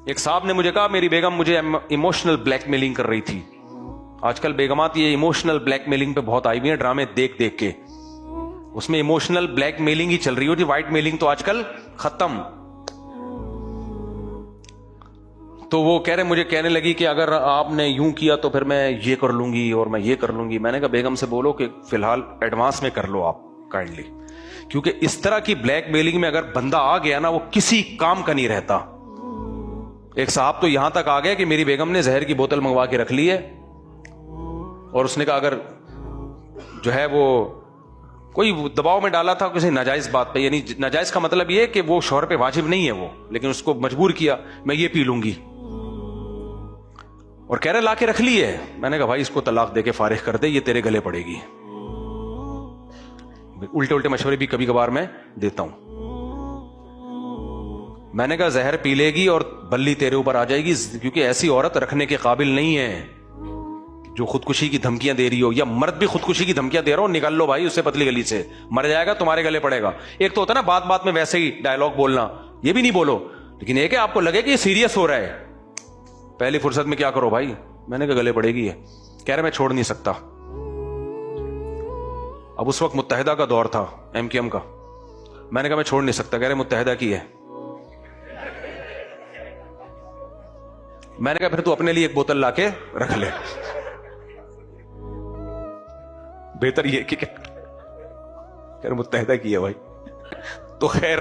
ایک صاحب نے مجھے کہا میری بیگم مجھے ایموشنل بلیک میلنگ کر رہی تھی. آج کل بیگمات یہ ایموشنل بلیک میلنگ پہ بہت آئی ہوئی ہیں, ڈرامے دیکھ دیکھ کے. اس میں ایموشنل بلیک میلنگ ہی چل رہی ہوتی, وائٹ میلنگ تو آج کل ختم. تو وہ کہہ رہے مجھے کہنے لگی کہ اگر آپ نے یوں کیا تو پھر میں یہ کر لوں گی اور میں یہ کر لوں گی. میں نے کہا بیگم سے بولو کہ فی الحال ایڈوانس میں کر لو آپ کائنڈلی, کیونکہ اس طرح کی بلیک میلنگ میں اگر بندہ آ گیا نا وہ کسی کام کا نہیں رہتا. ایک صاحب تو یہاں تک آ گیا کہ میری بیگم نے زہر کی بوتل منگوا کے رکھ لی ہے, اور اس نے کہا اگر جو ہے وہ کوئی دباؤ میں ڈالا تھا کسی ناجائز بات پہ, یعنی ناجائز کا مطلب یہ کہ وہ شوہر پہ واجب نہیں ہے وہ, لیکن اس کو مجبور کیا میں یہ پی لوں گی, اور کہہ رہے لا کے رکھ لی ہے. میں نے کہا بھائی اس کو طلاق دے کے فارغ کر دے, یہ تیرے گلے پڑے گی. الٹے مشورے بھی کبھی کبھار میں دیتا ہوں. میں نے کہا زہر پی لے گی اور بلی تیرے اوپر آ جائے گی, کیونکہ ایسی عورت رکھنے کے قابل نہیں ہے جو خودکشی کی دھمکیاں دے رہی ہو, یا مرد بھی خودکشی کی دھمکیاں دے رہا ہو, نکال لو بھائی اس سے پتلی گلی سے, مر جائے گا تمہارے گلے پڑے گا. ایک تو ہوتا ہے نا بات بات میں ویسے ہی ڈائلگ بولنا, یہ بھی نہیں بولو, لیکن ایک ہے آپ کو لگے کہ یہ سیریس ہو رہا ہے, پہلی فرصت میں کیا کرو بھائی. میں نے کہا گلے پڑے گی ہے. کہہ رہے میں چھوڑ نہیں سکتا. اب اس وقت متحدہ کا دور تھا, MQM کا. میں نے کہا میں چھوڑ نہیں سکتا. کہہ رہے متحدہ کی ہے. میں نے کہا پھر تو اپنے لیے ایک بوتل لا کے رکھ لے, بہتر یہ کہ متحدہ کی ہے بھائی. تو خیر